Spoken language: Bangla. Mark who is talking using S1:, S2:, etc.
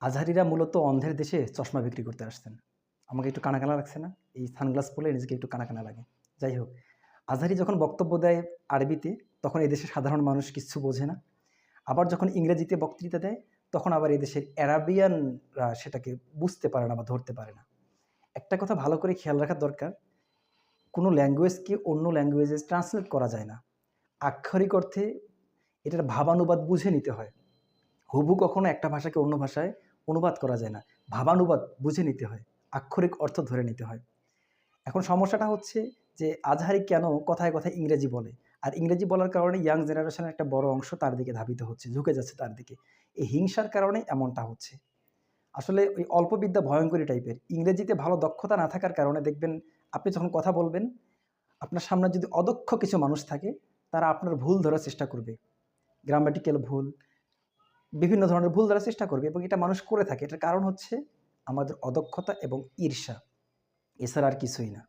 S1: আজহারিরা মূলত অন্ধের দেশে চশমা বিক্রি করতে আসতেন। আমাকে একটু কানা, কানা লাগছে না? এই সানগ্লাস পরলে নিজেকে একটু কানা, কানা লাগে। যাই হোক, আজহারি যখন বক্তব্য দেয় আরবিতে, তখন এদেশের সাধারণ মানুষ কিচ্ছু বোঝে না। আবার যখন ইংরেজিতে বক্তৃতা দেয়, তখন আবার এদেশের অ্যারাবিয়ানরা সেটাকে বুঝতে পারে না বা ধরতে পারে না। একটা কথা ভালো করে খেয়াল রাখা দরকার, কোনো ল্যাঙ্গুয়েজকে অন্য ল্যাঙ্গুয়েজে ট্রান্সলেট করা যায় না। আক্ষরিক অর্থে এটার ভাবানুবাদ বুঝে নিতে হয়। হুবহু কখনো একটা ভাষাকে অন্য ভাষায় অনুবাদ করা যায় না। ভাবানুবাদ বুঝে নিতে হয়। আক্ষরিক অর্থ ধরে নিতে হয়। এখন সমস্যাটা হচ্ছে যে আজহারি কেন কথায়, কথায় ইংরেজি বলে? আর ইংরেজি বলার কারণে ইয়াং জেনারেশনের একটা বড় অংশ তার দিকে ধাবিত হচ্ছে, ঝুঁকে যাচ্ছে তার দিকে। এই হিংসার কারণে এমনটা হচ্ছে। আসলে ওই অল্প বিদ্যা ভয়ঙ্করী টাইপের। ইংরেজিতে ভালো দক্ষতা না থাকার কারণে দেখবেন আপনি যখন কথা বলবেন, আপনার সামনে যদি অদক্ষ কিছু মানুষ থাকে, তারা আপনার ভুল ধরার চেষ্টা করবে। গ্রামাটিক্যাল ভুল, বিভিন্ন ধরনের ভুল ধরার চেষ্টা করবে এবং এটা মানুষ করে থাকে। এটার কারণ হচ্ছে আমাদের অদক্ষতা এবং ঈর্ষা। এছাড়া আর কিছুই না।